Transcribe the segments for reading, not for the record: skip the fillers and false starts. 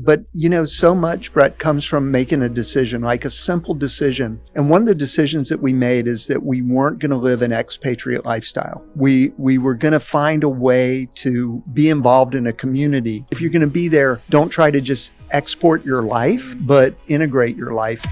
But, so much, Brett, comes from making a decision, like a simple decision. And one of the decisions that we made is that we weren't going to live an expatriate lifestyle. We were going to find a way to be involved in a community. If you're going to be there, don't try to just export your life, but integrate your life.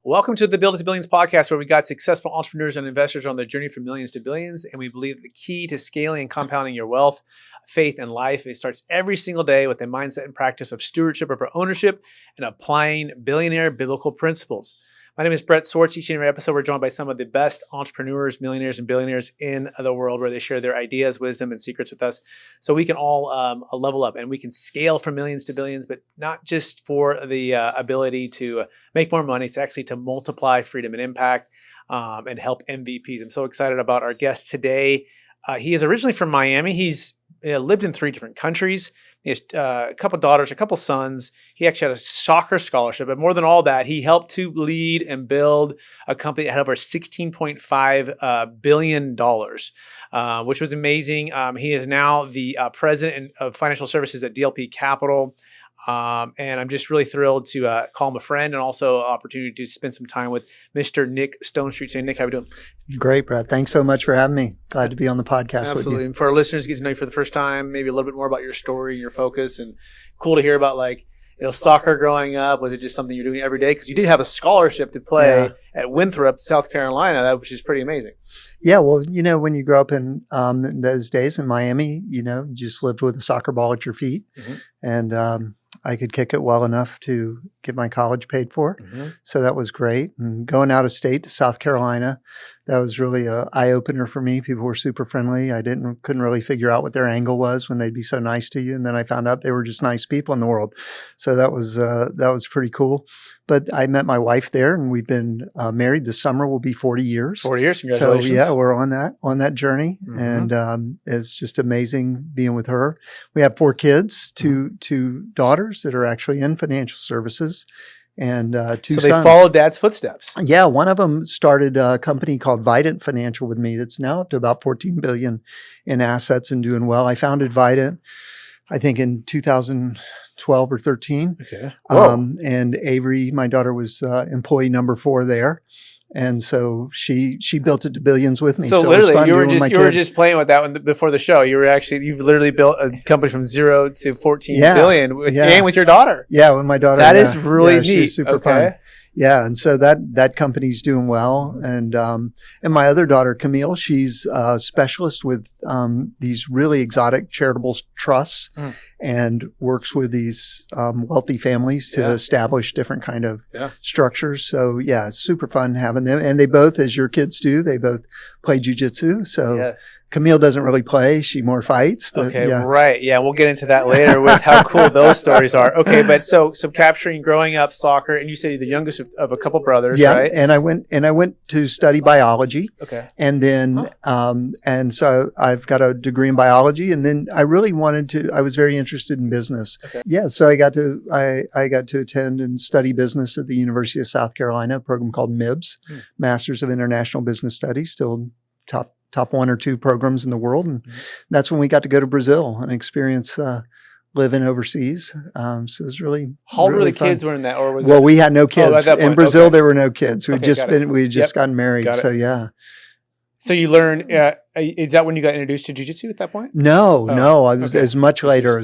Welcome to the Build It to Billions podcast, where we got successful entrepreneurs and investors on their journey from millions to billions. And we believe the key to scaling and compounding your wealth, faith, and life, it starts every single day with a mindset and practice of stewardship over ownership and applying billionaire biblical principles. My name is Brett Swartz. Each and every episode, we're joined by some of the best entrepreneurs, millionaires, and billionaires in the world, where they share their ideas, wisdom, and secrets with us so we can all level up and we can scale from millions to billions, but not just for the ability to make more money. It's actually to multiply freedom and impact and help MVPs. I'm so excited about our guest today. He is originally from Miami. He's lived in 3 different countries. He has a couple daughters, a couple sons. He actually had a soccer scholarship, but more than all that, he helped to lead and build a company that had over $16.5 billion, which was amazing. He is now the president of financial services at DLP Capital. And I'm just really thrilled to call him a friend, and also an opportunity to spend some time with Mr. Nick Stonestreet. So, Nick, how are you doing? Great, Brett. Thanks so much for having me. Glad to be on the podcast Absolutely. with you. And for our listeners to get to know you for the first time, maybe a little bit more about your story and your focus, and cool to hear about soccer growing up. Was it just something you're doing every day? Because you did have a scholarship to play at Winthrop, South Carolina, which is pretty amazing. Yeah, well, when you grow up in those days in Miami, you just lived with a soccer ball at your feet. Mm-hmm. And I could kick it well enough to get my college paid for. Mm-hmm. So that was great. And going out of state to South Carolina, that was really an eye-opener for me. People were super friendly. I couldn't really figure out what their angle was when they'd be so nice to you. And then I found out they were just nice people in the world. So that was pretty cool. But I met my wife there, and we've been married. This summer will be 40 years. 40 years, congratulations. So yeah, we're on that journey. Mm-hmm. And it's just amazing being with her. We have 4 kids, two daughters that are actually in financial services, and 2 sons. So they followed Dad's footsteps. Yeah, one of them started a company called Vidant Financial with me that's now up to about $14 billion in assets and doing well. I founded Vidant, I think, in 2012 or 13. Okay. And Avery, my daughter, was employee number 4 there. And so she built it to billions with me. So literally, you were just playing with that one before the show. You've literally built a company from 0 to 14 billion and with your daughter. Yeah, with my daughter. That is really neat. She's super fun. Yeah, and so that company's doing well, and my other daughter, Camille, she's a specialist with these really exotic charitable trusts, and works with these wealthy families to establish different kind of structures. So yeah, it's super fun having them, and they both, as your kids do, they both play Jiu Jitsu. So Camille doesn't really play; she more fights. But right, yeah, we'll get into that later with how cool those stories are. Okay, but so capturing growing up soccer, and you said you're the youngest of a couple brothers, right? And I went to study biology. Okay. And then and so I've got a degree in biology, and then I really I was very interested in business. Okay. Yeah, so I got to attend and study business at the University of South Carolina, a program called MIBS, Masters of International Business Studies, still top 1 or 2 programs in the world. And that's when we got to go to Brazil and experience living overseas. So it was really How old were the fun. Kids were in that, or was Well, we had no kids. At that point. In Brazil, there were no kids. We had just gotten married. Got it. So yeah. So you learned, is that when you got introduced to Jiu Jitsu at that point? No. I was as much later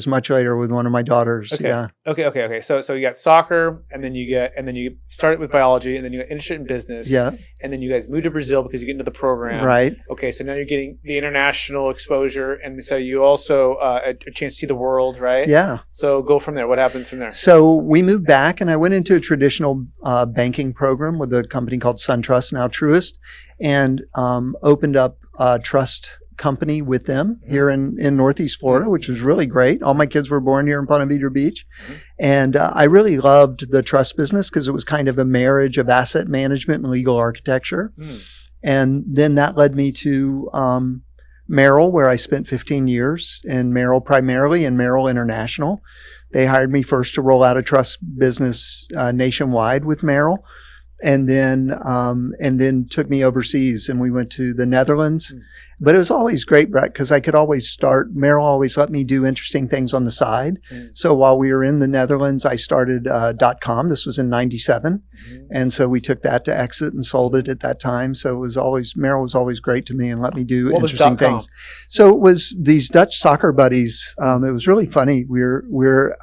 with one of my daughters. Okay. Yeah. Okay. So you got soccer, and then you started with biology, and then you got interested in business. Yeah. And then you guys moved to Brazil because you get into the program. Right. Okay. So now you're getting the international exposure, and so you also a chance to see the world, right? Yeah. So go from there. What happens from there? So we moved back, and I went into a traditional banking program with a company called SunTrust, now Truist, and opened up a trust company with them here in Northeast Florida, which was really great. All my kids were born here in Ponte Vedra Beach. And I really loved the trust business because it was kind of a marriage of asset management and legal architecture. And then that led me to Merrill, where I spent 15 years in Merrill primarily, and Merrill International. They hired me first to roll out a trust business nationwide with Merrill. and then took me overseas, and we went to the Netherlands. But it was always great, Brett, because I could always start. Merrill always let me do interesting things on the side. So while we were in the Netherlands, I started .com. This was in '97, and so we took that to exit and sold it at that time. So it was always, Merrill was always great to me and let me do interesting things. So it was these Dutch soccer buddies. It was really funny. We're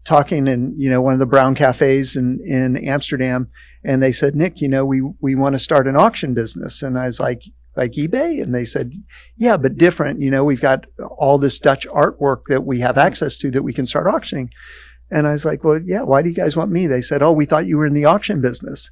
talking in one of the brown cafes in Amsterdam, and they said, Nick, we want to start an auction business, and I was like eBay? And they said, yeah, but different. We've got all this Dutch artwork that we have access to that we can start auctioning. And I was like, well, yeah, why do you guys want me? They said, oh, we thought you were in the auction business.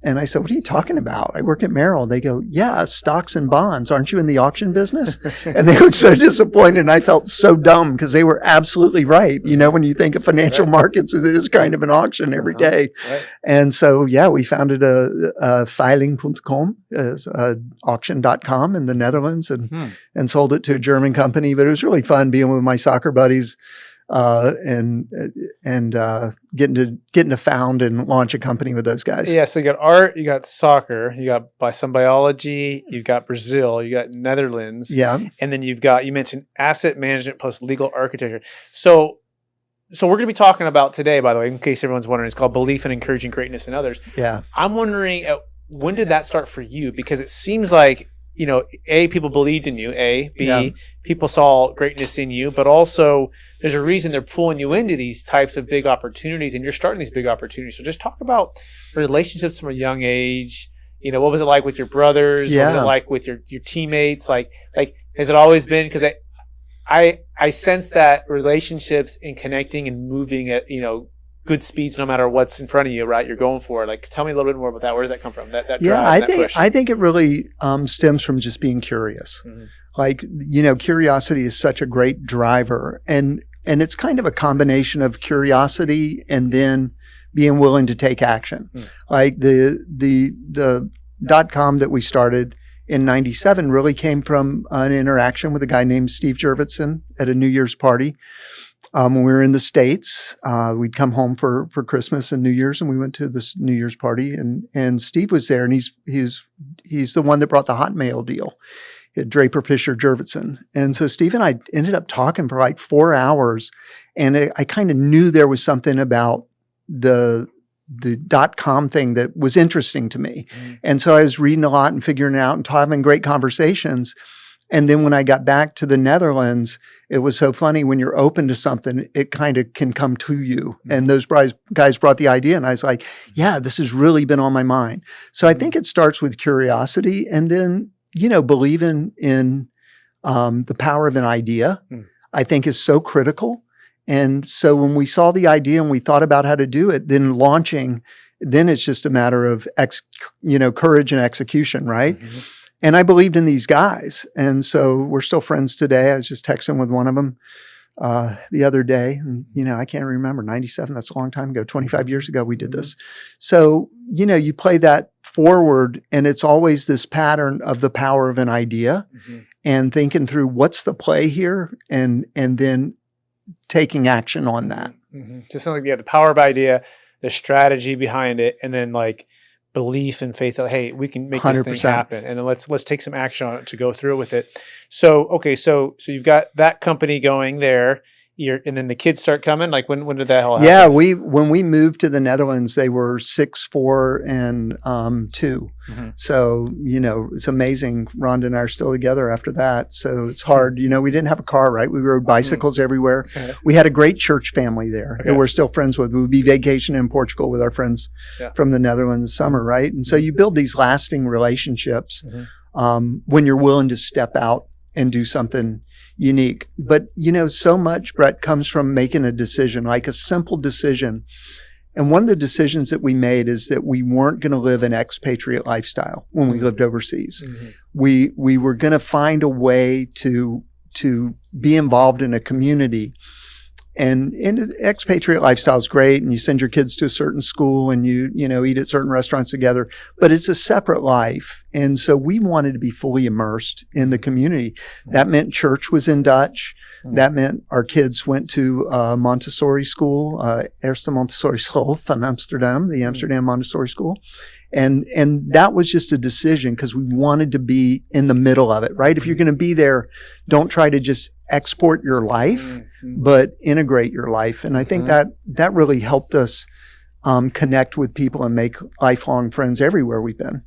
And I said, what are you talking about? I work at Merrill. They go, yeah, stocks and bonds. Aren't you in the auction business? And they were so disappointed. And I felt so dumb because they were absolutely right. When you think of financial markets, it is kind of an auction every day. Right. And so, yeah, we founded a veiling.com, auction.com in the Netherlands and sold it to a German company. But it was really fun being with my soccer buddies. And getting to found and launch a company with those guys. Yeah. So you got art, you got soccer, you got some biology, you got Brazil, you got Netherlands. Yeah. And then you mentioned asset management plus legal architecture. So we're going to be talking about today, by the way, in case everyone's wondering, it's called Belief in Encouraging Greatness in Others. Yeah. I'm wondering, when did that start for you? Because it seems like, A, people believed in you, B, people saw greatness in you, but also there's a reason they're pulling you into these types of big opportunities, and you're starting these big opportunities. So just talk about relationships from a young age. What was it like with your brothers? Yeah. What was it like with your teammates? Like has it always been? Because I sense that relationships and connecting and moving at, good speeds, no matter what's in front of you, right? You're going for it. Like, tell me a little bit more about that. Where does that come from? That drive, I think it really stems from just being curious. Like, curiosity is such a great driver, and it's kind of a combination of curiosity and then being willing to take action. Like the .com that we started in '97 really came from an interaction with a guy named Steve Jurvetson at a New Year's party. When we were in the States, we'd come home for Christmas and New Year's, and we went to this New Year's party, and Steve was there, and he's the one that brought the Hotmail deal. Draper Fisher Jurvetson. And so Steve and I ended up talking for like 4 hours, and I kind of knew there was something about the .com thing that was interesting to me. And so I was reading a lot and figuring it out and having great conversations. And then when I got back to the Netherlands, it was so funny. When you're open to something, it kind of can come to you. And those guys brought the idea, and I was like, yeah, this has really been on my mind. So I think it starts with curiosity, and then, believing in the power of an idea, I think is so critical. And so when we saw the idea and we thought about how to do it, then launching, then it's just a matter of courage and execution, right? And I believed in these guys. And so we're still friends today. I was just texting with one of them the other day. And, I can't remember, 97, that's a long time ago, 25 years ago we did this. So, you play that forward, and it's always this pattern of the power of an idea and thinking through what's the play here, and then taking action on that. Just something like the power of idea, the strategy behind it, and then like belief and faith that, hey, we can make 100%. This thing happen, and then let's take some action on it to go through with it. So okay, so you've got that company going there. And then the kids start coming. Like when did that all happen? Yeah, when we moved to the Netherlands, they were 6, 4, and 2. So it's amazing. Rhonda and I are still together after that. So it's hard. We didn't have a car, right? We rode bicycles everywhere. Okay. We had a great church family there that we're still friends with. We would be vacationing in Portugal with our friends from the Netherlands summer, right? And so you build these lasting relationships when you're willing to step out and do something unique. But, so much, Brett, comes from making a decision, like a simple decision. And one of the decisions that we made is that we weren't going to live an expatriate lifestyle when we lived overseas. We were going to find a way to be involved in a community And expatriate lifestyle is great, and you send your kids to a certain school, and you eat at certain restaurants together, but it's a separate life. And so we wanted to be fully immersed in the community. That meant church was in Dutch. That meant our kids went to Montessori school, Eerste Montessori School van Amsterdam, the Amsterdam Montessori School. And that was just a decision because we wanted to be in the middle of it, right? If you're going to be there, don't try to just export your life, but integrate your life. And I think that really helped us connect with people and make lifelong friends everywhere we've been.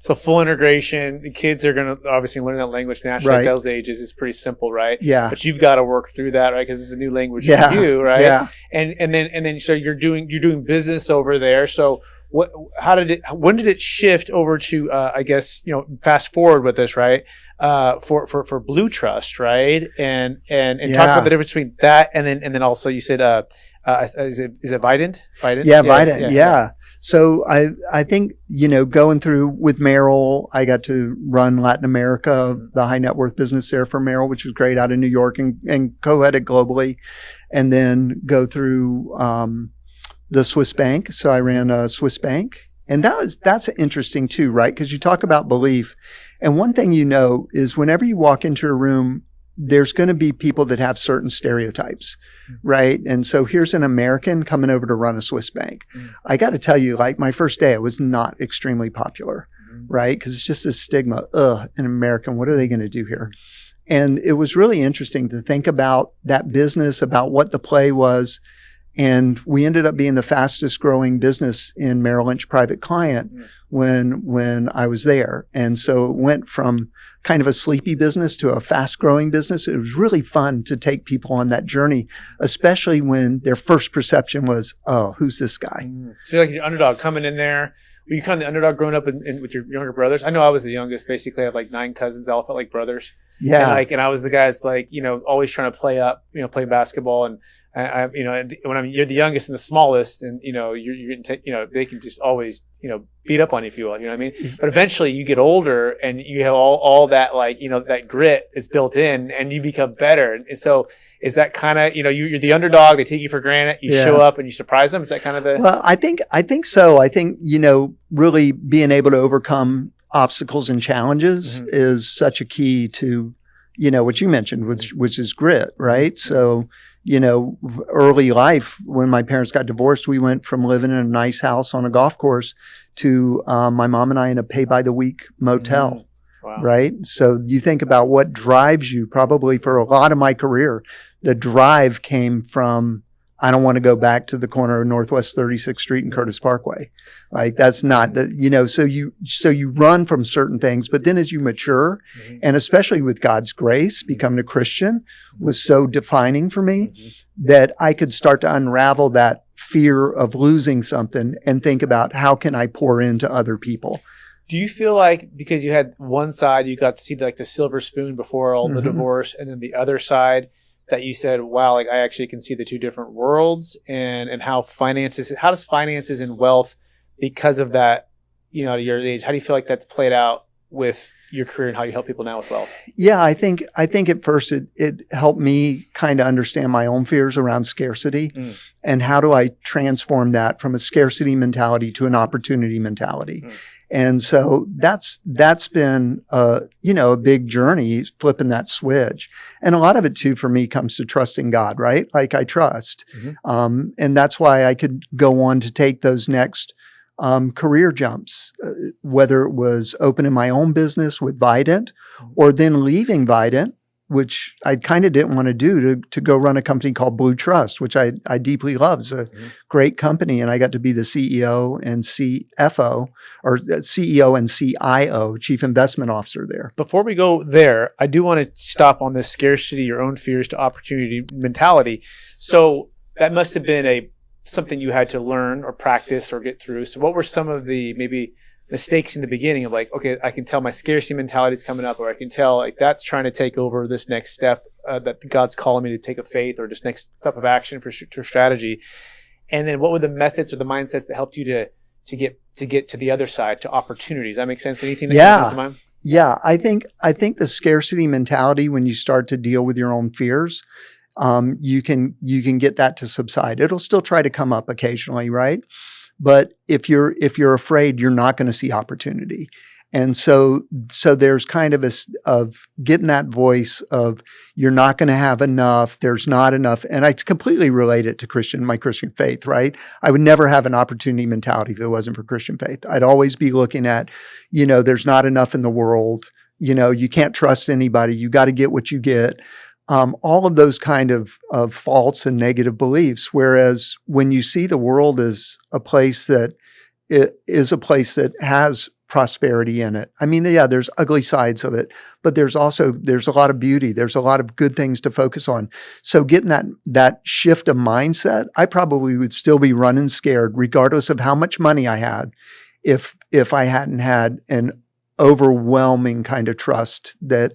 So full integration. The kids are going to obviously learn that language naturally at those ages. It's pretty simple, right? Yeah. But you've got to work through that, right? Because it's a new language for you, right? Yeah. And then so you're doing business over there. So when did it shift over to I guess fast forward with this, right? For Blue Trust, right? And talk about the difference between that and then also you said is it Vidant? Yeah, Vidant. Yeah. So I think going through with Merrill, I got to run Latin America, the high net worth business there for Merrill, which was great, out of New York, and co-headed globally, and then go through the Swiss bank. So I ran a Swiss bank, and that's interesting too, right? Because you talk about belief, and one thing is whenever you walk into a room, there's going to be people that have certain stereotypes, right? And so here's an American coming over to run a Swiss bank. I got to tell you, like my first day, I was not extremely popular, right? Because it's just this stigma, an American, what are they going to do here? And it was really interesting to think about that business, about what the play was. And we ended up being the fastest growing business in Merrill Lynch Private Client when I was there. And so it went from kind of a sleepy business to a fast growing business. It was really fun to take people on that journey, especially when their first perception was, oh, who's this guy? So you're like your underdog coming in there. Were you kind of the underdog growing up with your younger brothers? I know I was the youngest. Basically, I have like 9 cousins. They all felt like brothers. Yeah. And I was the guy that's like, always trying to play up, play basketball. And you're the youngest and the smallest, and you're getting they can just always beat up on you if you will. You know what I mean? But eventually, you get older and you have all that that grit is built in, and you become better. And so, is that kind of you're the underdog? They take you for granted. You show up and you surprise them. Is that kind of the? Well, I think so. I think really being able to overcome obstacles and challenges is such a key to what you mentioned, which is grit, right? So. Early life, when my parents got divorced, we went from living in a nice house on a golf course to my mom and I in a pay-by-the-week motel, right? So you think about what drives you. Probably for a lot of my career, the drive came from, I don't want to go back to the corner of Northwest 36th Street and Curtis Parkway. Like that's not so you run from certain things, but then as you mature, and especially with God's grace, becoming a Christian was so defining for me that I could start to unravel that fear of losing something and think about how can I pour into other people. Do you feel like because you had one side, you got to see like the silver spoon before all the divorce, and then the other side, that you said, wow, like I actually can see the two different worlds and how does finances and wealth, because of that, at your age, how do you feel like that's played out with your career and how you help people now with wealth? Yeah, I think at first it helped me kind of understand my own fears around scarcity and how do I transform that from a scarcity mentality to an opportunity mentality. And so that's been a big journey, flipping that switch. And a lot of it too, for me, comes to trusting God, right? Like I trust. And that's why I could go on to take those next career jumps, whether it was opening my own business with Vidant or then leaving Vidant, which I kind of didn't want to do, to go run a company called Blue Trust, which I deeply love. It's a great company. And I got to be the CEO and CFO, or CEO and CIO, Chief Investment Officer there. Before we go there, I do want to stop on this scarcity, your own fears to opportunity mentality. So that must have been something you had to learn or practice or get through. So what were some of the maybe mistakes in the beginning of like, okay, I can tell my scarcity mentality is coming up, or I can tell like that's trying to take over this next step that God's calling me to take a faith or this next step of action for strategy. And then what were the methods or the mindsets that helped you to get to the other side, to opportunities? That makes sense? Anything that comes to mind? Yeah, I think the scarcity mentality, when you start to deal with your own fears, you can get that to subside. It'll still try to come up occasionally, right? But if you're afraid, you're not going to see opportunity. And so there's kind of of getting that voice of you're not going to have enough. There's not enough. And I completely relate it to my Christian faith, right? I would never have an opportunity mentality if it wasn't for Christian faith. I'd always be looking at, there's not enough in the world. You can't trust anybody. You got to get what you get. All of those kind of false and negative beliefs. Whereas when you see the world as a place that has prosperity in it. I mean, yeah, there's ugly sides of it, but there's a lot of beauty. There's a lot of good things to focus on. So getting that shift of mindset, I probably would still be running scared regardless of how much money I had if I hadn't had an overwhelming kind of trust that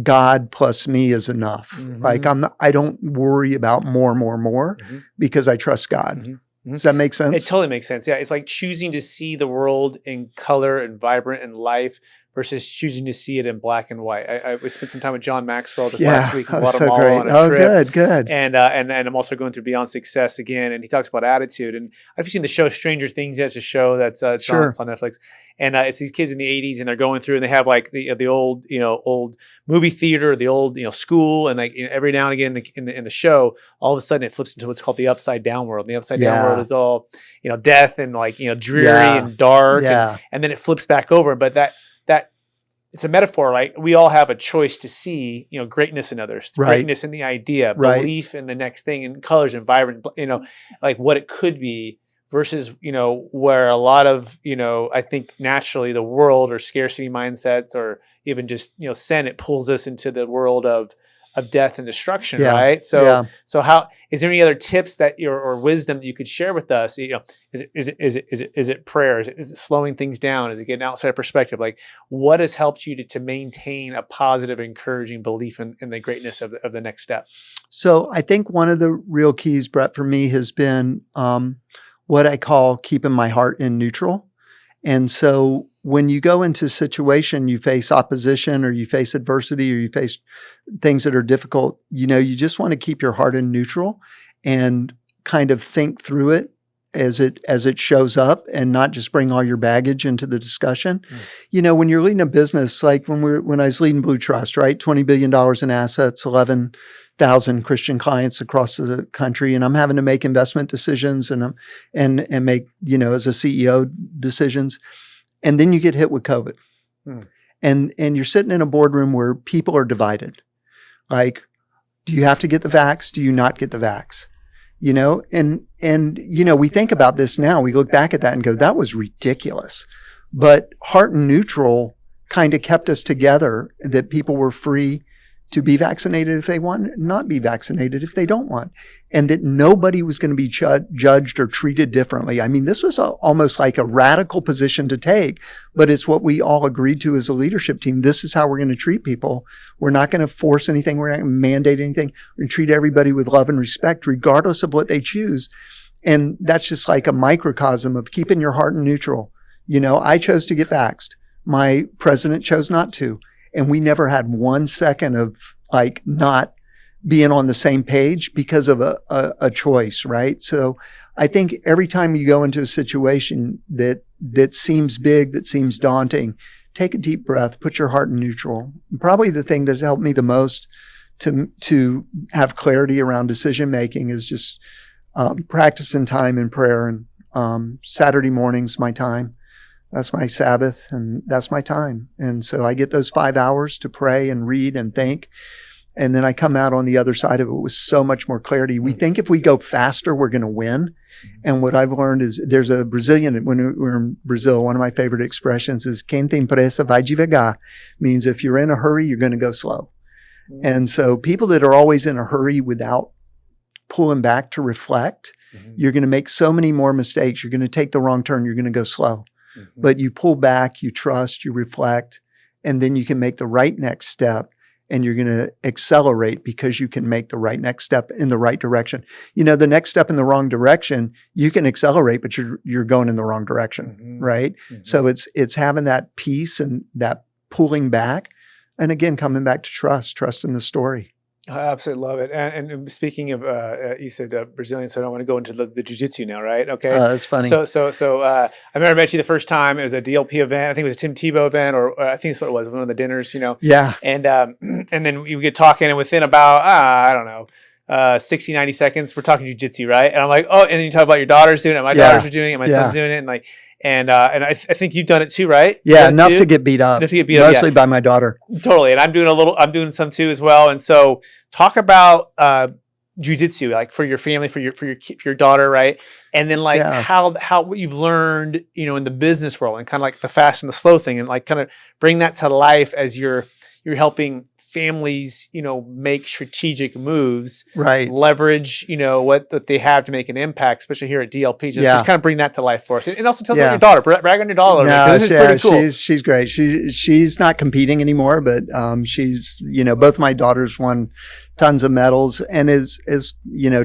God plus me is enough. Mm-hmm. Like I don't worry about more because I trust God. Mm-hmm. Does that make sense? It totally makes sense. Yeah. It's like choosing to see the world in color and vibrant and life versus choosing to see it in black and white. I spent some time with John Maxwell just last week in Guatemala so on a trip. Good. And I'm also going through Beyond Success again, and he talks about attitude. And I've seen the show Stranger Things. It's a show that's sure. It's on Netflix, and it's these kids in the '80s, and they're going through, and they have like the old movie theater, the old school, and like every now and again in the show, all of a sudden it flips into what's called the upside down world. And the upside down world is all death and like dreary and dark, and then it flips back over. But that it's a metaphor, like we all have a choice to see, greatness in others, greatness in the idea, belief in the next thing, and colors and vibrant, like what it could be versus, where a lot of, I think naturally the world or scarcity mindsets or even just, sin, it pulls us into the world of death and destruction, right? So how is there any other tips that or wisdom that you could share with us? Is it prayer? Is it slowing things down? Is it getting outside perspective? Like what has helped you to maintain a positive, encouraging belief in the greatness of the next step? So I think one of the real keys, Brett, for me has been what I call keeping my heart in neutral. And so when you go into a situation, you face opposition or you face adversity or you face things that are difficult, you just want to keep your heart in neutral and kind of think through it as it shows up and not just bring all your baggage into the discussion. When you're leading a business, like when I was leading Blue Trust, right? $20 billion in assets, 11,000 Christian clients across the country. And I'm having to make investment decisions and make, as a CEO decisions. And then you get hit with COVID. And you're sitting in a boardroom where people are divided. Like, do you have to get the vax? Do you not get the vax? We think about this now. We look back at that and go, that was ridiculous. But heart and neutral kind of kept us together, that people were free to be vaccinated if they want, not be vaccinated if they don't want, and that nobody was going to be judged or treated differently. I mean, this was almost like a radical position to take, but it's what we all agreed to as a leadership team. This is how we're going to treat people. We're not going to force anything. We're not going to mandate anything. We're going to treat everybody with love and respect, regardless of what they choose. And that's just like a microcosm of keeping your heart in neutral. I chose to get vaxxed. My president chose not to. And we never had 1 second of like not being on the same page because of a choice, right? So I think every time you go into a situation that seems big, that seems daunting, take a deep breath, put your heart in neutral. Probably the thing that helped me the most to have clarity around decision making is just practicing time in prayer. And Saturday morning's my time. That's my Sabbath, and that's my time. And so I get those 5 hours to pray and read and think. And then I come out on the other side of it with so much more clarity. We think if we go faster, we're going to win. And what I've learned is there's a Brazilian, when we're in Brazil, one of my favorite expressions is quem tem pressa vai devagar, means if you're in a hurry, you're going to go slow. And so people that are always in a hurry without pulling back to reflect, you're going to make so many more mistakes. You're going to take the wrong turn. You're going to go slow. But you pull back, you trust, you reflect, and then you can make the right next step, and you're going to accelerate because you can make the right next step in the right direction. The next step in the wrong direction, you can accelerate, but you're going in the wrong direction, right? So it's having that peace and that pulling back, and again, coming back to trust in the story. I absolutely love it. And speaking of, you said Brazilian, so I don't want to go into the Jiu Jitsu now, right? Okay. That's funny. So I remember I met you the first time. It was a DLP event. I think it was a Tim Tebow event, or I think that's what it was, one of the dinners, Yeah. And then we get talking, and within about, I don't know, 60, 90 seconds, we're talking Jiu-Jitsu, right? And I'm like, oh, and then you talk about your daughters doing it, my daughters are doing it, my son's doing it, and like, and I think you've done it too, right? Yeah, enough to get beat up. Mostly by my daughter. Totally, and I'm doing some too as well. And so, talk about Jiu-Jitsu, like for your family, for your daughter, right? And then like how what you've learned, in the business world, and kind of like the fast and the slow thing, and like kind of bring that to life as you're helping families, make strategic moves, right? Leverage, what that they have to make an impact, especially here at DLP. Just kind of bring that to life for us, and also tell us about your daughter. Brag on your daughter. No, this is pretty cool. She's great. She's not competing anymore, but she's both my daughters won tons of medals and is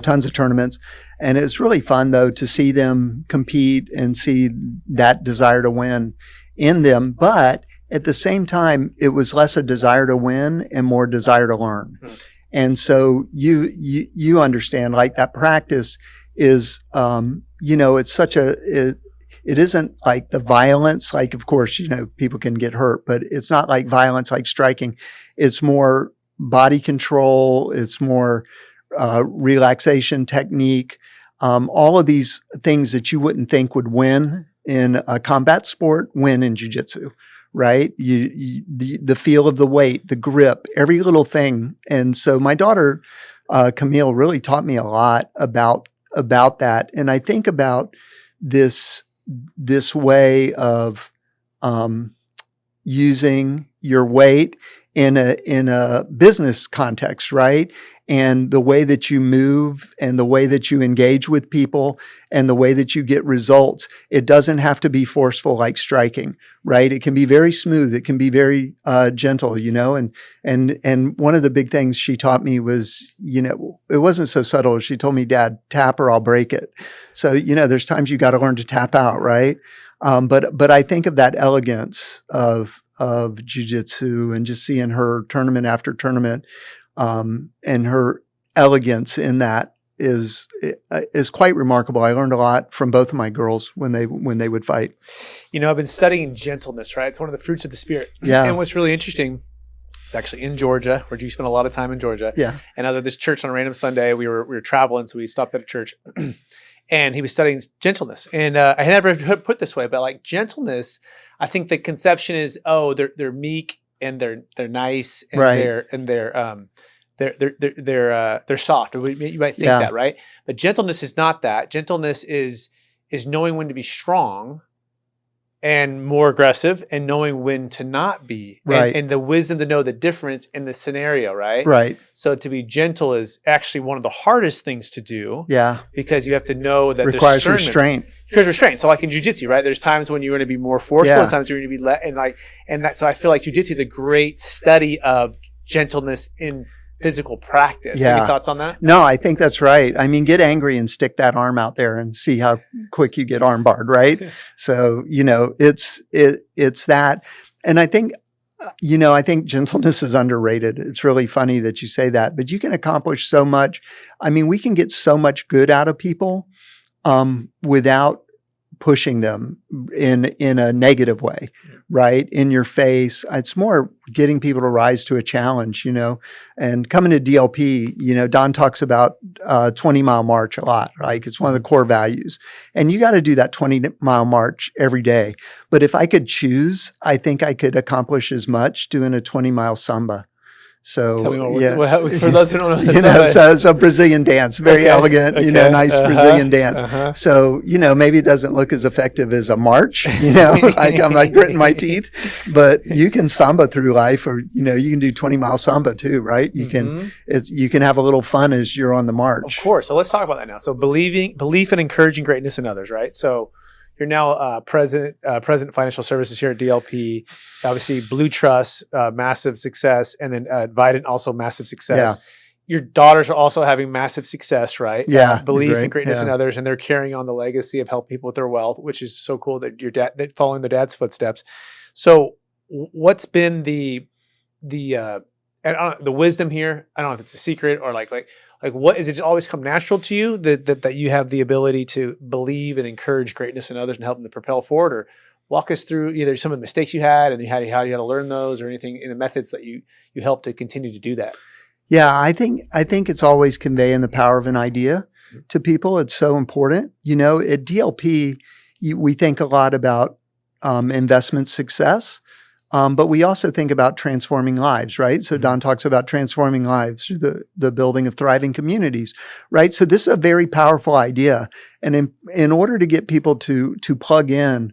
tons of tournaments, and it's really fun though to see them compete and see that desire to win in them, but at the same time, it was less a desire to win and more desire to learn. Mm-hmm. And so you understand, like that practice is, it's such it isn't like the violence, like of course, people can get hurt, but it's not like violence, like striking. It's more body control. It's more relaxation technique. All of these things that you wouldn't think would win in a combat sport win in jiu-jitsu. Right? The feel of the weight, the grip, every little thing. And so my daughter, Camille, really taught me a lot about that. And I think about this way of, using your weight in a business context, right? And the way that you move and the way that you engage with people and the way that you get results, it doesn't have to be forceful like striking, right? It can be very smooth. It can be very gentle, and one of the big things she taught me was, it wasn't so subtle. She told me, Dad, tap or I'll break it. So, there's times you got to learn to tap out, right? But I think of that elegance of jiu-jitsu and just seeing her tournament after tournament, and her elegance in that is quite remarkable. I learned a lot from both of my girls when they would fight. I've been studying gentleness, right? It's one of the fruits of the spirit. Yeah. And what's really interesting, it's actually in Georgia, where you spent a lot of time in Georgia. Yeah. And I was at this church on a random Sunday. We were traveling, so we stopped at a church. And he was studying gentleness. And I had never put this way, but like gentleness, I think the conception is, they're meek and they're nice and right. they're soft. You might think that, right? But gentleness is not that. Gentleness is knowing when to be strong and more aggressive, and knowing when to not be, right? And the wisdom to know the difference in the scenario, right? Right. So to be gentle is actually one of the hardest things to do. Yeah. Because you have to know that requires restraint. Requires restraint. So like in jiu-jitsu, right? There's times when you're going to be more forceful, and times you're going to be and that. So I feel like jiu-jitsu is a great study of gentleness in physical practice. Yeah. Any thoughts on that? No, I think that's right. I mean, get angry and stick that arm out there and see how quick you get arm barred, right? So, it's that. And I think, I think gentleness is underrated. It's really funny that you say that, but you can accomplish so much. I mean, we can get so much good out of people, without pushing them in a negative way, right? In your face. It's more getting people to rise to a challenge, and coming to DLP, Don talks about 20-mile march a lot, right? It's one of the core values, and you got to do that 20-mile march every day. But if I could choose, I think I could accomplish as much doing a 20-mile samba. So, tell me what for those who don't know what the so it's a Brazilian dance, very elegant, nice Brazilian dance. So, maybe it doesn't look as effective as a march, like I'm like gritting my teeth, but you can samba through life, or, you can do 20-mile samba too, right? You can have a little fun as you're on the march. Of course. So let's talk about that now. So belief and encouraging greatness in others, right? So you're now president of financial services here at DLP. Obviously, Blue Trust, massive success, and then Vidant, also massive success. Yeah. Your daughters are also having massive success, right? Yeah, belief and greatness in others, and they're carrying on the legacy of helping people with their wealth, which is so cool that your dad, that following their dad's footsteps. So, what's been the and I don't, the wisdom here, I don't know if it's a secret or like what is it? Just always come natural to you that you have the ability to believe and encourage greatness in others and help them to propel forward, or walk us through either some of the mistakes you had and how you had to learn those, or anything in the methods that you help to continue to do that. Yeah, I think it's always conveying the power of an idea to people. It's so important. You know, at DLP, we think a lot about investment success, but we also think about transforming lives, right? So Don talks about transforming lives through the building of thriving communities, right? So this is a very powerful idea. And in order to get people to plug in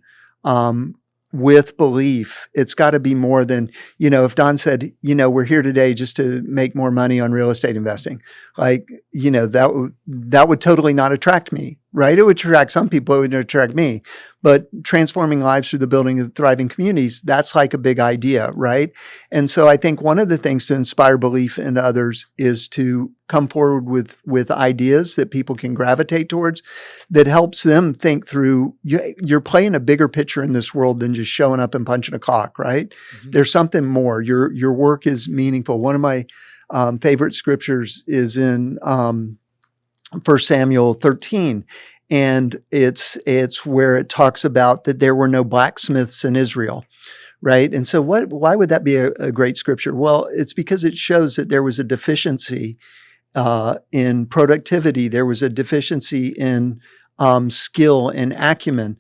with belief, it's got to be more than, you know, if Don said, you know, we're here today just to make more money on real estate investing, like, you know, that would totally not attract me, right? It would attract some people, it would attract me, but transforming lives through the building of thriving communities, that's like a big idea, right? And so I think one of the things to inspire belief in others is to come forward with ideas that people can gravitate towards, that helps them think through, you're playing a bigger picture in this world than just showing up and punching a clock, right? There's something more. Your work is meaningful. One of my favorite scriptures is in 1 Samuel 13. And it's where it talks about that there were no blacksmiths in Israel, right? And so why would that be a great scripture? Well, it's because it shows that there was a deficiency in productivity. There was a deficiency in skill and acumen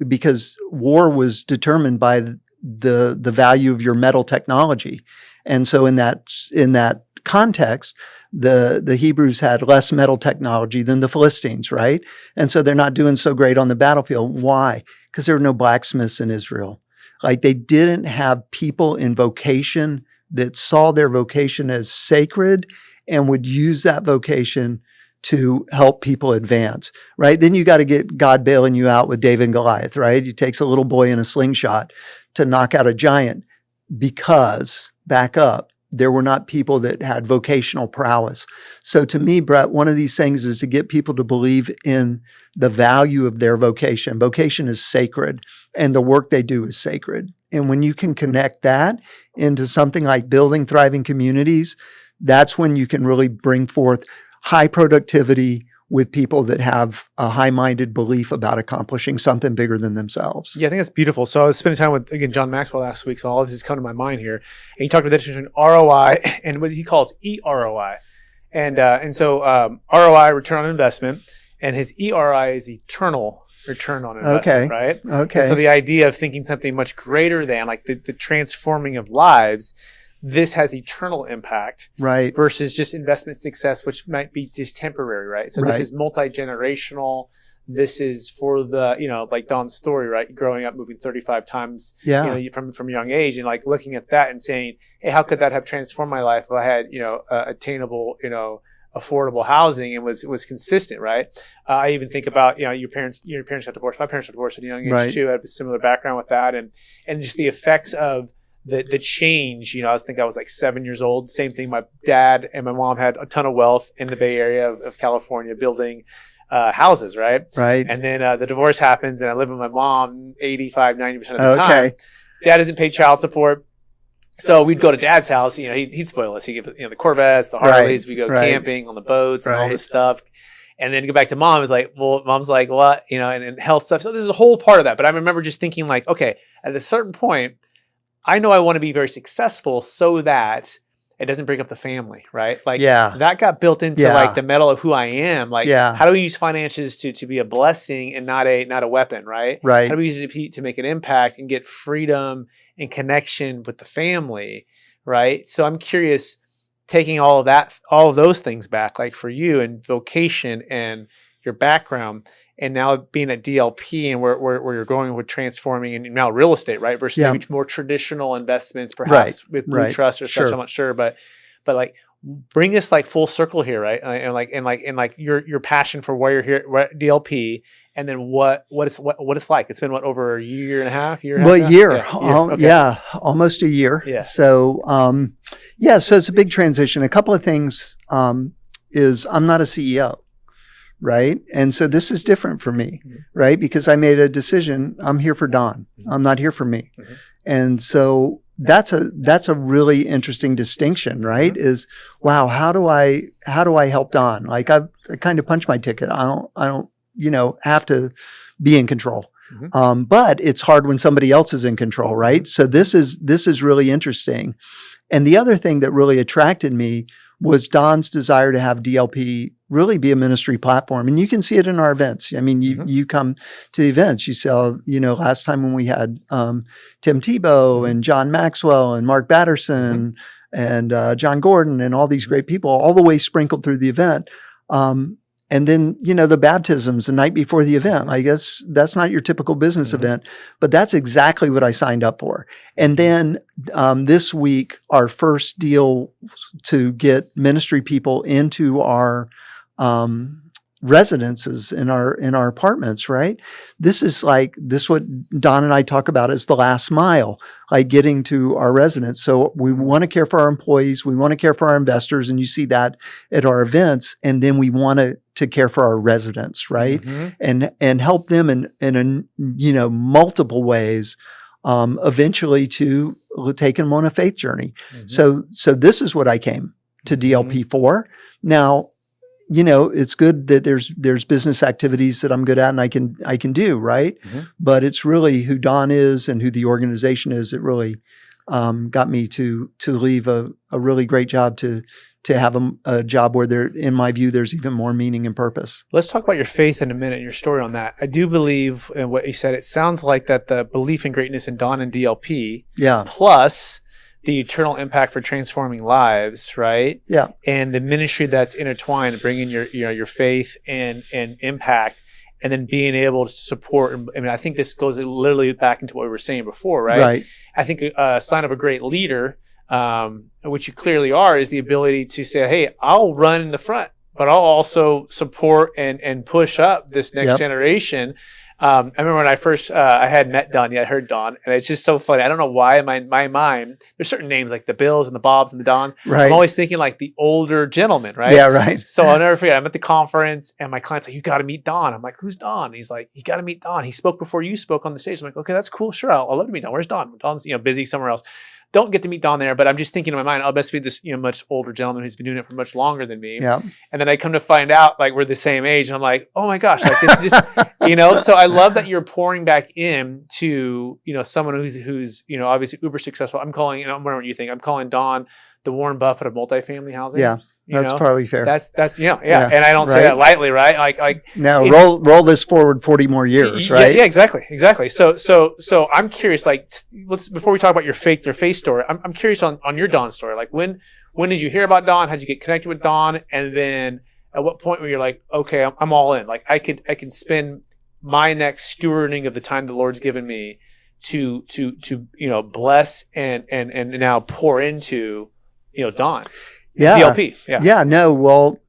because war was determined by the value of your metal technology. And so in that context, the Hebrews had less metal technology than the Philistines, right? And so they're not doing so great on the battlefield. Why? Because there were no blacksmiths in Israel. Like, they didn't have people in vocation that saw their vocation as sacred and would use that vocation to help people advance, right? Then you got to get God bailing you out with David and Goliath, right? It takes a little boy in a slingshot to knock out a giant, because, back up, there were not people that had vocational prowess. So to me, Brett, one of these things is to get people to believe in the value of their vocation. Vocation is sacred, and the work they do is sacred. And when you can connect that into something like building thriving communities, that's when you can really bring forth high productivity with people that have a high-minded belief about accomplishing something bigger than themselves. Yeah, I think that's beautiful. So I was spending time with, again, John Maxwell last week, so all of this has come to my mind here. And he talked about the difference between ROI and what he calls EROI. And so ROI, return on investment, and his ERI is eternal return on investment, right? Okay. And so the idea of thinking something much greater than, like the transforming of lives, this has eternal impact, right? Versus just investment success, which might be just temporary, right? So This is multi-generational. This is for the, you know, like Don's story, right? Growing up, moving 35 times, you know, from a young age, and like looking at that and saying, hey, how could that have transformed my life if I had, you know, attainable, you know, affordable housing and was consistent, right? I even think about, you know, your parents got divorced. My parents got divorced at a young age too. I have a similar background with that, and just the effects of the change. You know, I was like 7 years old. Same thing. My dad and my mom had a ton of wealth in the Bay Area of California, building houses, right? Right. And then the divorce happens, and I live with my mom 85-90% of the time. Dad doesn't pay child support. So we'd go to Dad's house. You know, he'd spoil us. He'd give, you know, the Corvettes, the Harleys. We go camping on the boats and all this stuff. And then go back to Mom. It's like, well, Mom's like, what? You know, and health stuff. So this is a whole part of that. But I remember just thinking, like, okay, at a certain point, I know I want to be very successful so that it doesn't break up the family, right? Like, that got built into like the metal of who I am. Like, how do we use finances to be a blessing and not a weapon, right? Right. How do we use it to make an impact and get freedom and connection with the family, right? So I'm curious, taking all of those things back, like for you and vocation and your background, and now being at DLP and where you're going with transforming and now real estate, right? Versus maybe more traditional investments, perhaps with Blue Trust or such. I'm not sure, but like, bring us like full circle here, right? And like your passion for why you're here at DLP, and then what it's like. It's been over a year and a half, almost a year. Yeah. So so it's a big transition. A couple of things is I'm not a CEO. Right. And so this is different for me, right? Because I made a decision. I'm here for Don. I'm not here for me. And so that's a really interesting distinction, right? Mm-hmm. Is, wow, how do I help Don? Like I kind of punch my ticket. I don't, have to be in control. Mm-hmm. But it's hard when somebody else is in control, right? So this is really interesting. And the other thing that really attracted me was Don's desire to have DLP really be a ministry platform. And you can see it in our events. I mean, you come to the events, you saw, last time when we had Tim Tebow and John Maxwell and Mark Batterson and John Gordon and all these great people all the way sprinkled through the event. And then, the baptisms the night before the event. I guess that's not your typical business event, but that's exactly what I signed up for. And then this week, our first deal to get ministry people into our residences in our apartments, right? This what Don and I talk about is the last mile, like getting to our residents. So we want to care for our employees. We want to care for our investors. And you see that at our events. And then we want to care for our residents, right? And help them in multiple ways, eventually to take them on a faith journey. So this is what I came to DLP for. Now, it's good that there's business activities that I'm good at and I can do, right? But it's really who Don is and who the organization is that really got me to leave a really great job to have a job where in my view, there's even more meaning and purpose. Let's talk about your faith in a minute, your story on that. I do believe in what you said. It sounds like that the belief in greatness in Don and DLP, plus the eternal impact for transforming lives, right? Yeah. And the ministry that's intertwined, bringing your faith and impact, and then being able to support. I mean, I think this goes literally back into what we were saying before, right? Right. I think a sign of a great leader, which you clearly are, is the ability to say, hey, I'll run in the front, but I'll also support and push up this next generation. I remember when I first, I had met Don, I heard Don, and it's just so funny. I don't know why in my mind, there's certain names like the Bills and the Bobs and the Dons. Right. I'm always thinking like the older gentleman, right? Yeah, right. So I'll never forget, I'm at the conference and my client's like, you got to meet Don. I'm like, who's Don? And he's like, you got to meet Don. He spoke before you spoke on the stage. I'm like, okay, that's cool. Sure. I'll love to meet Don. Where's Don? Don's, busy somewhere else. Don't get to meet Don there, but I'm just thinking in my mind, best be this, much older gentleman who's been doing it for much longer than me. Yeah. And then I come to find out like we're the same age. And I'm like, oh my gosh, like this is just, so I love that you're pouring back in to, someone who's, obviously uber successful. I'm calling, I don't know what you think. I'm calling Don the Warren Buffett of multifamily housing. Yeah. That's probably fair. That's And I don't say that lightly, right? Like now roll this forward 40 more years, right? Yeah, exactly. So I'm curious, like before we talk about your faith story, I'm curious on your Don story. Like when did you hear about Don? How'd you get connected with Don? And then at what point were you like, okay, I'm all in. Like I can spend my next stewarding of the time the Lord's given me to bless and now pour into Don. Yeah. DLP. Yeah. No. Well,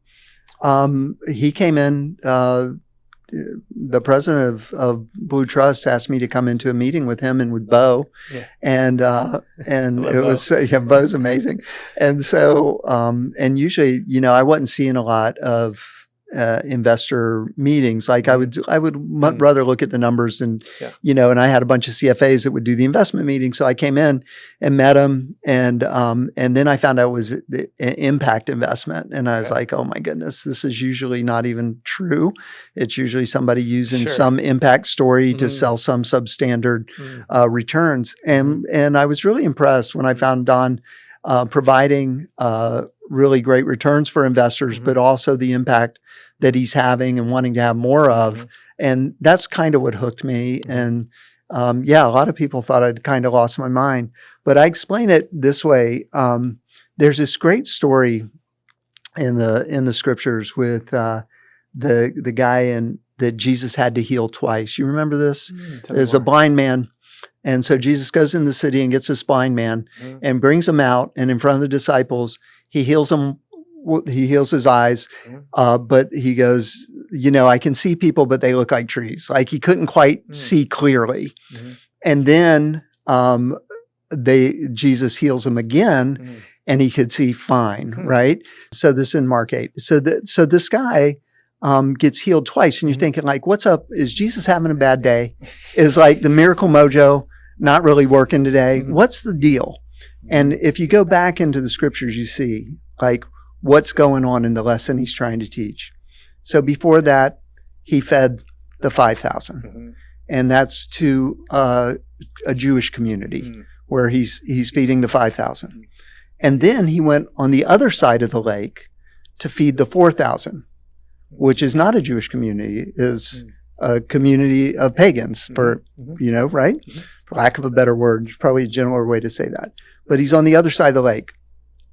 he came in, the president of Blue Trust asked me to come into a meeting with him and with Bo. Yeah. And it was, Bo's amazing. And so, and usually, I wasn't seeing a lot of, investor meetings. Like I would rather look at the numbers and, and I had a bunch of CFAs that would do the investment meeting. So I came in and met them and then I found out it was an impact investment. And I was like, oh my goodness, this is usually not even true. It's usually somebody using some impact story to sell some substandard returns. And I was really impressed when I found Don providing really great returns for investors, but also the impact that he's having and wanting to have more of. And that's kind of what hooked me. And a lot of people thought I'd kind of lost my mind, but I explain it this way. There's this great story in the scriptures with the guy that Jesus had to heal twice. You remember this? There's a blind man. And so Jesus goes in the city and gets this blind man and brings him out. And in front of the disciples, he heals him. He heals his eyes. But he goes, I can see people, but they look like trees. Like he couldn't quite see clearly. And then Jesus heals him again and he could see fine. Right. So this in Mark 8. So this guy gets healed twice. And you're thinking like, what's up? Is Jesus having a bad day? Is like the miracle mojo not really working today? What's the deal? And if you go back into the scriptures, you see like what's going on in the lesson he's trying to teach. So before that, he fed the 5,000, and that's to a Jewish community where he's feeding the 5,000. And then he went on the other side of the lake to feed the 4,000, which is not a Jewish community, is a community of pagans for, right? For lack of a better word, it's probably a gentler way to say that. But he's on the other side of the lake.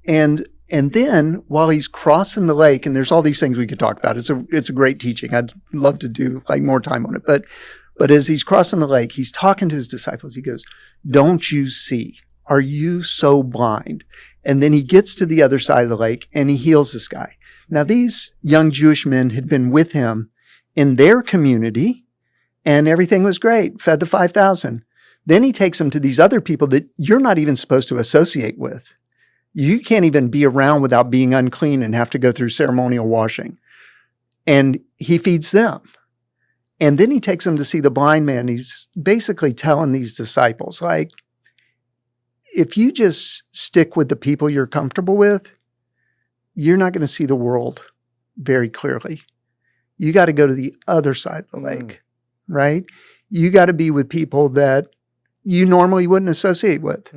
And then while he's crossing the lake, and there's all these things we could talk about. It's a great teaching. I'd love to do like more time on it. But as he's crossing the lake, he's talking to his disciples. He goes, "Don't you see? Are you so blind?" And then he gets to the other side of the lake and he heals this guy. Now, these young Jewish men had been with him in their community and everything was great, fed the 5,000. Then he takes them to these other people that you're not even supposed to associate with. You can't even be around without being unclean and have to go through ceremonial washing. And he feeds them. And then he takes them to see the blind man. He's basically telling these disciples, like, if you just stick with the people you're comfortable with, you're not going to see the world very clearly. You got to go to the other side of the lake, right? You got to be with people that you normally wouldn't associate with.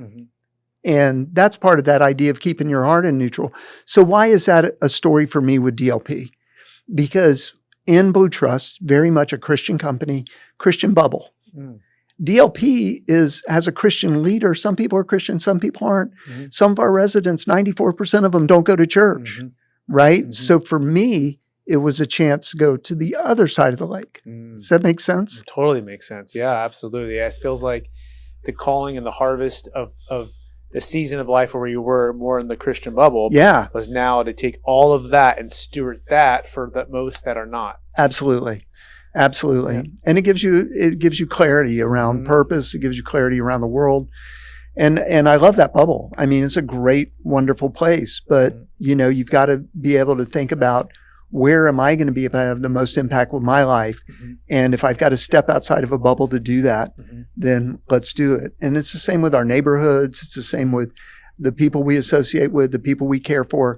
And that's part of that idea of keeping your heart in neutral. So why is that a story for me with DLP? Because in Blue Trust, very much a Christian company, Christian bubble. DLP has a Christian leader. Some people are Christian, some people aren't. Some of our residents, 94% of them don't go to church, right? So for me, it was a chance to go to the other side of the lake. Does that make sense? It totally makes sense. Yeah, absolutely. Yeah, it feels like the calling and the harvest of the season of life where you were more in the Christian bubble was now to take all of that and steward that for the most that are not. Absolutely. Yeah. And it gives you clarity around purpose. It gives you clarity around the world. And I love that bubble. I mean, it's a great, wonderful place, but you've got to be able to think about, where am I going to be able to have the most impact with my life? And if I've got to step outside of a bubble to do that, then let's do it. And it's the same with our neighborhoods. It's the same with the people we associate with, the people we care for,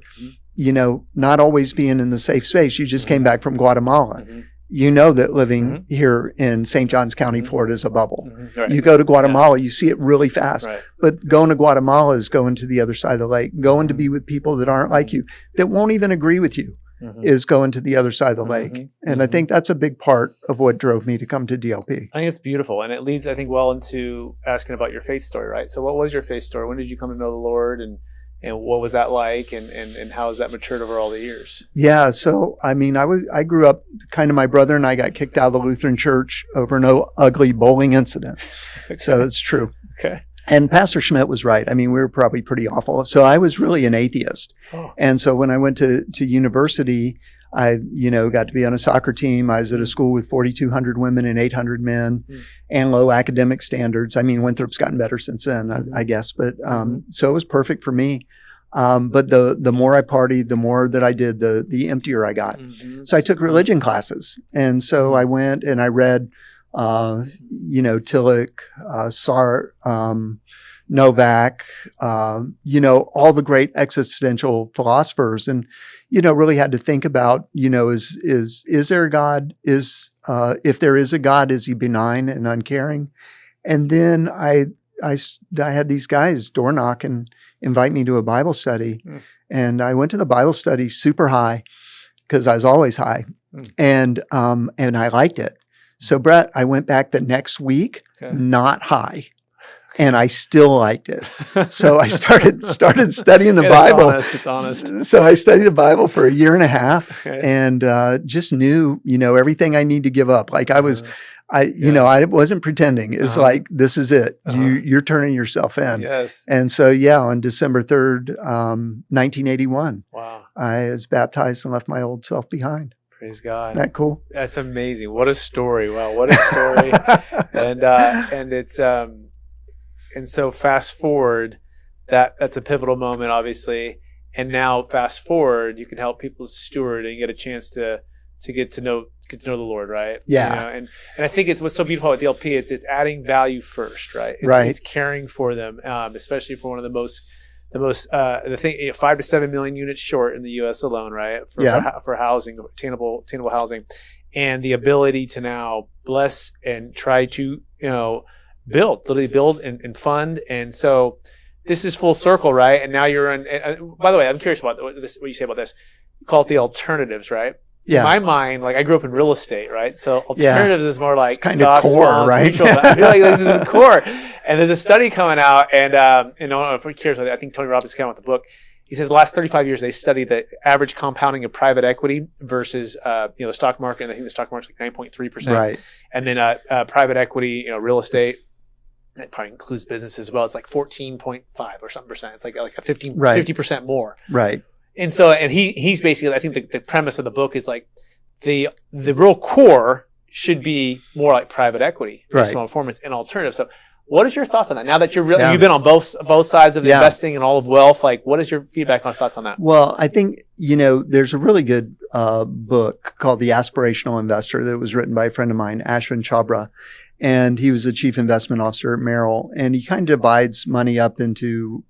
not always being in the safe space. You just came back from Guatemala. You know that living here in St. Johns County, Florida is a bubble. Right. You go to Guatemala, you see it really fast. Right. But going to Guatemala is going to the other side of the lake, going to be with people that aren't like you, that won't even agree with you. Is going to the other side of the lake. And I think that's a big part of what drove me to come to DLP. I think it's beautiful. And it leads, I think, well into asking about your faith story, right? So what was your faith story? When did you come to know the Lord? And what was that like? And how has that matured over all the years? Yeah. So, I mean, I grew up kind of, my brother and I got kicked out of the Lutheran church over an ugly bowling incident. So it's true. Okay. And Pastor Schmidt was right. I mean, we were probably pretty awful. So I was really an atheist. And so when I went to university, I, got to be on a soccer team. I was at a school with 4,200 women and 800 men and low academic standards. I mean, Winthrop's gotten better since then, I guess. But so it was perfect for me. But the more I partied, the more that I did, the emptier I got. So I took religion classes. And so I went and I read Tillich, Novak, all the great existential philosophers, and, really had to think about, is there a God? If there is a God, is he benign and uncaring? And then I had these guys door knock and invite me to a Bible study. And I went to the Bible study super high because I was always high. And I liked it. So Brett, I went back the next week, not high, and I still liked it. So I started studying the Bible. It's honest. So I studied the Bible for a year and a half, and just knew, everything I need to give up. Like I wasn't pretending. It's like, this is it. You're turning yourself in. Yes. And so, on December 3rd, 1981, I was baptized and left my old self behind. Praise God. Isn't that cool? That's amazing. What a story. Wow. What a story. And it's, and so fast forward, that's a pivotal moment, obviously. And now fast forward, you can help people steward and get a chance to get to know get to know the Lord, right? Yeah. You know, and I think it's what's so beautiful about DLP. It's adding value first, right? It's caring for them, especially for one of the thing 5 to 7 million units short in the U.S. alone, right? For housing, attainable housing, and the ability to now bless and try to literally build and fund, and so. This is full circle, right? And now you're in. By the way, I'm curious about what you say about this. You call it the alternatives, right? Yeah. In my mind, like I grew up in real estate, right? So alternatives is more like kind of core, bonds, right? Mutual, I feel like this is the core. And there's a study coming out, and if you're curious, I think Tony Robbins came out with the book. He says the last 35 years they studied the average compounding of private equity versus the stock market. And I think the stock market's like 9.3%. Right. And then private equity, real estate. That probably includes business as well. It's like 14.5 or something percent. It's like a 50% more. Right. And so, and he's basically, I think the premise of the book is like the real core should be more like private equity, personal performance, and alternatives. So, what is your thoughts on that? Now that you've been on both sides of investing and all of wealth, like what is your feedback on thoughts on that? Well, I think there's a really good book called The Aspirational Investor that was written by a friend of mine, Ashwin Chabra. And he was the chief investment officer at Merrill. And he kind of divides money up into,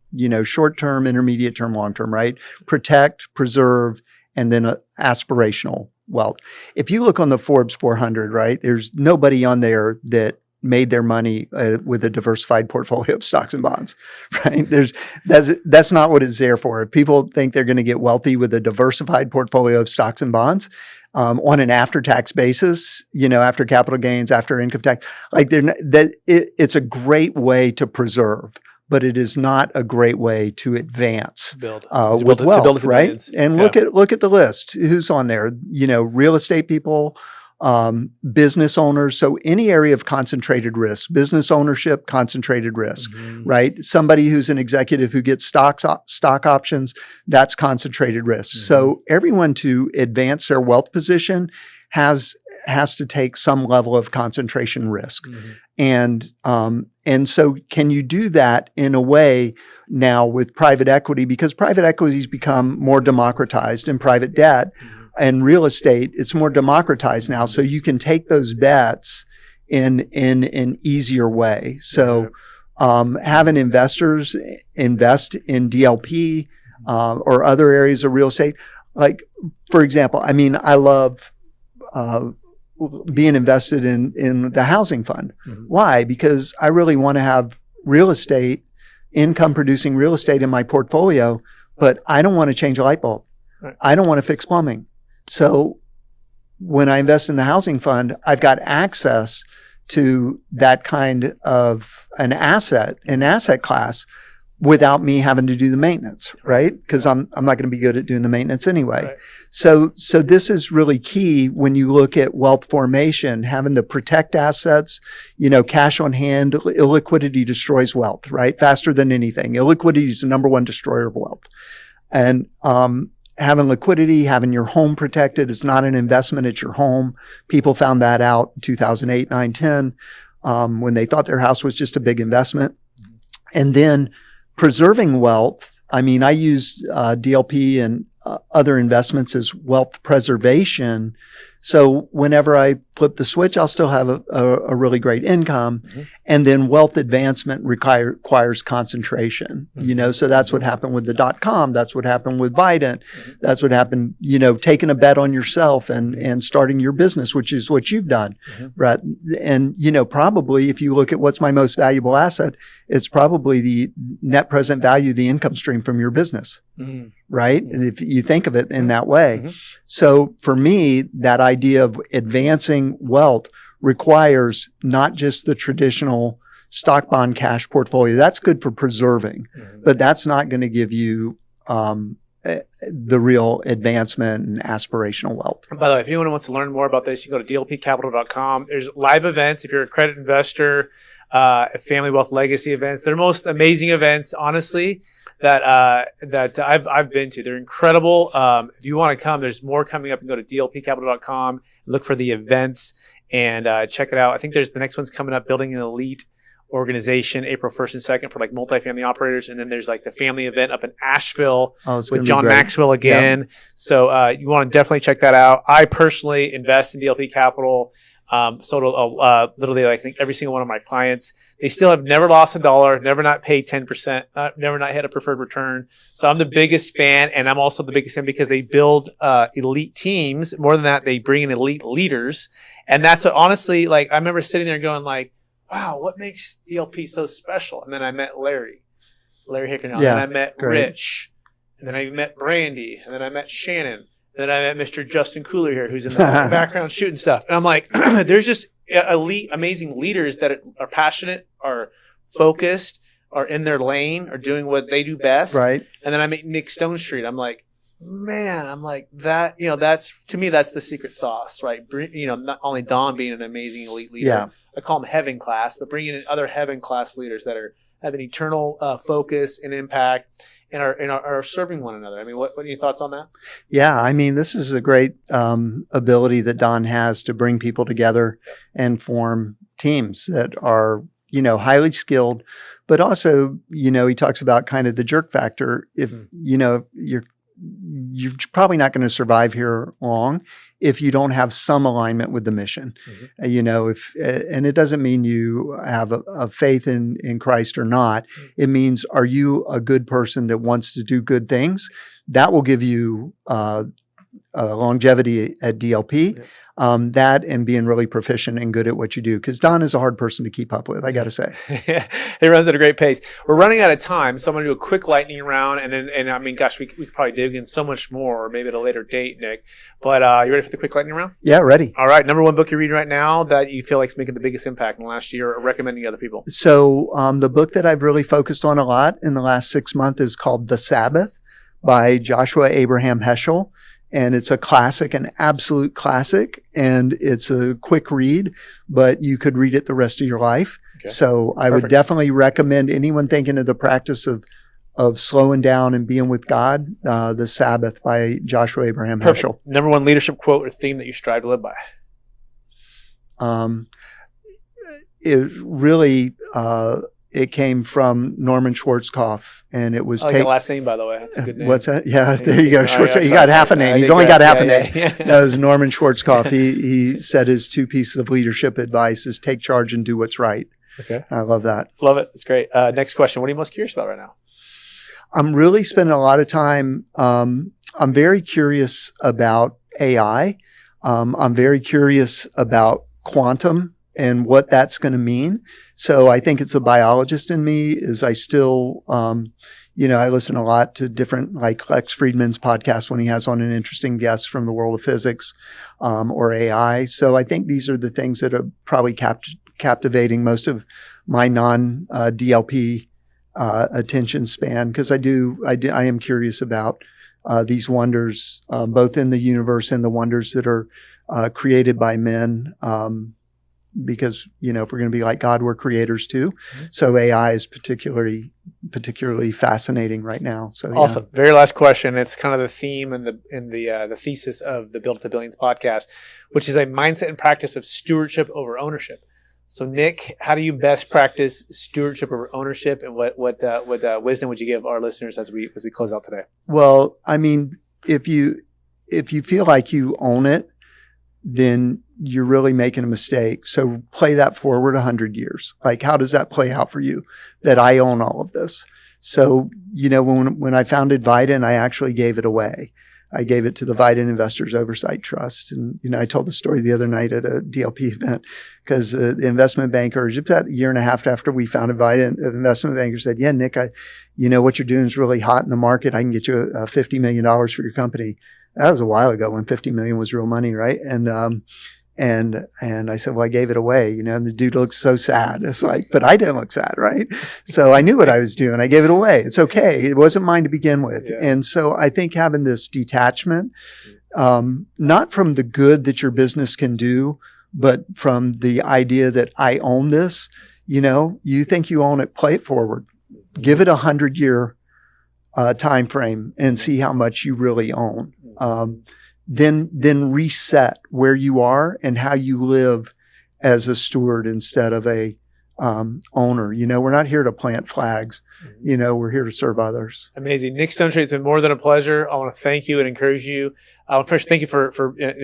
short-term, intermediate-term, long-term, right? Protect, preserve, and then aspirational wealth. If you look on the Forbes 400, right, there's nobody on there that made their money with a diversified portfolio of stocks and bonds, right? That's not what it's there for. If people think they're going to get wealthy with a diversified portfolio of stocks and bonds, on an after-tax basis, after capital gains, after income tax, it's a great way to preserve, but it is not a great way to advance with wealth, right? And look at the list. Who's on there? Real estate people, business owners. So any area of concentrated risk, business ownership, concentrated risk, right? Somebody who's an executive who gets stock options, that's concentrated risk. So everyone to advance their wealth position has to take some level of concentration risk. And so can you do that in a way now with private equity? Because private equity's become more democratized, and private debt and real estate, it's more democratized now. So you can take those bets in an easier way. So having investors invest in DLP or other areas of real estate, like, for example, I love being invested in the housing fund. Why? Because I really want to have real estate, income producing real estate in my portfolio, but I don't want to change a light bulb. I don't want to fix plumbing. So when I invest in the housing fund, I've got access to that kind of an asset class without me having to do the maintenance, right? Because I'm not going to be good at doing the maintenance anyway. Right. So this is really key when you look at wealth formation, having to protect assets, cash on hand. Illiquidity destroys wealth, right? Faster than anything. Illiquidity is the number one destroyer of wealth. And having liquidity, having your home protected, it's not an investment, it's your home. People found that out in 2008, 9, 10, when they thought their house was just a big investment. And then preserving wealth, I use DLP and other investments as wealth preservation. So whenever I flip the switch, I'll still have a really great income. And then wealth advancement requires concentration, so that's what happened with the .com. That's what happened with Vidant. That's what happened, taking a bet on yourself and starting your business, which is what you've done, right? And, probably if you look at what's my most valuable asset, it's probably the net present value, the income stream from your business, right? And if you think of it in that way. So for me, that idea of advancing wealth requires not just the traditional stock, bond, cash portfolio. That's good for preserving, but that's not going to give you the real advancement and aspirational wealth. By the way, if anyone wants to learn more about this, you can go to dlpcapital.com. There's live events if you're a credit investor, family wealth legacy events. They're most amazing events, honestly, that I've been to. They're incredible. If you want to come, there's more coming up. You can go to dlpcapital.com, look for the events, and check it out. I think the next one's coming up, Building an Elite organization, April 1st and 2nd for like multifamily operators. And then there's like the family event up in Asheville with John Maxwell again. Yeah. So you want to definitely check that out. I personally invest in DLP Capital. So literally, I think every single one of my clients, they still have never lost $1, never not paid 10%, never not had a preferred return. So I'm the biggest fan, and I'm also the biggest fan because they build elite teams. More than that, they bring in elite leaders, and that's what honestly, like I remember sitting there going like, "Wow, what makes DLP so special?" And then I met Larry Hickernell, and then I met Rich, and then I met Brandy, and then I met Shannon. Then I met Mr. Justin Cooler here, who's in the background shooting stuff. And I'm like, there's just elite, amazing leaders that are passionate, are focused, are in their lane, are doing what they do best. Right. And then I met Nick Stone Street. I'm like, man, that, that's, to me, that's the secret sauce, right? Not only Don being an amazing elite leader, yeah. I call him heaven class, but bringing in other heaven class leaders that have an eternal focus and impact and are serving one another. I mean, what are your thoughts on that? Yeah, I mean, this is a great ability that Don has to bring people together and form teams that are, highly skilled, but also, he talks about kind of the jerk factor. If, you're probably not going to survive here long if you don't have some alignment with the mission. Mm-hmm. And it doesn't mean you have a faith in Christ or not. Mm-hmm. It means, are you a good person that wants to do good things? That will give you longevity at DLP. Yeah. That and being really proficient and good at what you do. Because Don is a hard person to keep up with, I got to say. He runs at a great pace. We're running out of time, so I'm going to do a quick lightning round. And I mean, gosh, we could probably dig in so much more, maybe at a later date, Nick. But you ready for the quick lightning round? Yeah, ready. All right. Number one book you're reading right now that you feel like is making the biggest impact in the last year or recommending to other people? So the book that I've really focused on a lot in the last 6 months is called The Sabbath by Joshua Abraham Heschel. And it's a classic, an absolute classic. And it's a quick read, but you could read it the rest of your life. Okay. So I would definitely recommend anyone thinking of the practice of slowing down and being with God, The Sabbath by Joshua Abraham Heschel. Number one leadership quote or theme that you strive to live by? It really, it came from Norman Schwarzkopf, and it was. I like the last name, by the way. That's a good name. What's that? Yeah, there you go. He got half a name. He's only got half a name. That was Norman Schwarzkopf. He said his 2 pieces of leadership advice is take charge and do what's right. Okay. I love that. Love it. It's great. Next question. What are you most curious about right now? I'm really spending a lot of time. I'm very curious about AI. I'm very curious about quantum and what that's going to mean. So I think it's the biologist in me is I still, I listen a lot to different, like Lex Friedman's podcast when he has on an interesting guest from the world of physics, or AI. So I think these are the things that are probably captivating most of my non-DLP attention span. Cause I am curious about, these wonders, both in the universe and the wonders that are, created by men, because, if we're going to be like God, we're creators too. Mm-hmm. So AI is particularly fascinating right now. So awesome. Yeah. Very last question. It's kind of the theme and the thesis of the Build to Billions podcast, which is a mindset and practice of stewardship over ownership. So Nick, how do you best practice stewardship over ownership, and what wisdom would you give our listeners as we close out today? Well, I mean, if you feel like you own it, then you're really making a mistake. So play that forward 100 years. Like, how does that play out for you? That I own all of this. So, when I founded Vidant, I actually gave it away. I gave it to the Vidant Investors Oversight Trust. And, I told the story the other night at a DLP event because the investment banker, just about a year and a half after we founded Vidant, the investment banker said, yeah, Nick, what you're doing is really hot in the market. I can get you $50 million for your company. That was a while ago when 50 million was real money, right? And I said, well, I gave it away, and the dude looks so sad. It's like, but I didn't look sad, right? So I knew what I was doing. I gave it away. It's okay. It wasn't mine to begin with. Yeah. And so I think having this detachment, not from the good that your business can do, but from the idea that I own this, you think you own it, play it forward, give it 100-year time frame and see how much you really own. Then reset where you are and how you live as a steward instead of a owner. We're not here to plant flags. We're here to serve others. Amazing. Nick Stonestreet, it's been more than a pleasure. I want to thank you and encourage you. First, thank you for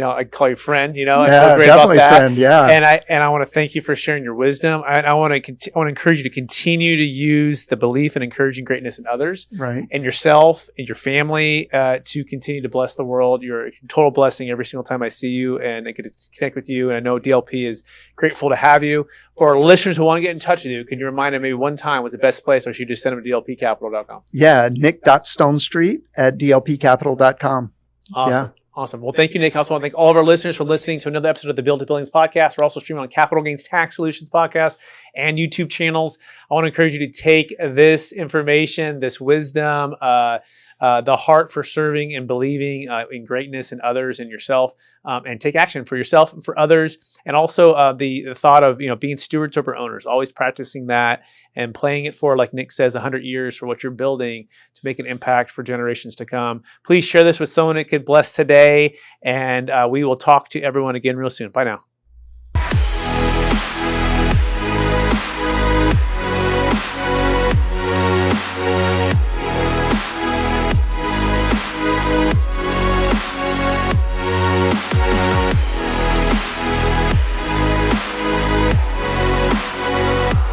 I call you friend. I feel great definitely about that. Friend. Yeah. And I want to thank you for sharing your wisdom. And I want to encourage you to continue to use the belief in encouraging greatness in others, right, and yourself and your family to continue to bless the world. You're a total blessing every single time I see you and I get to connect with you. And I know DLP is grateful to have you. For our listeners who want to get in touch with you, can you remind them maybe one time what's the best place, or should you just send them to dlpcapital.com? Yeah, nick.stonestreet@dlpcapital.com. Awesome. Yeah. Awesome. Well, thank you, Nick. I also want to thank all of our listeners for listening to another episode of the Build to Billions podcast. We're also streaming on Capital Gains Tax Solutions podcast and YouTube channels. I want to encourage you to take this information, this wisdom, the heart for serving and believing in greatness in others and yourself, and take action for yourself and for others. And also the thought of being stewards over owners, always practicing that and playing it for, like Nick says, 100 years for what you're building to make an impact for generations to come. Please share this with someone it could bless today, and we will talk to everyone again real soon. Bye now.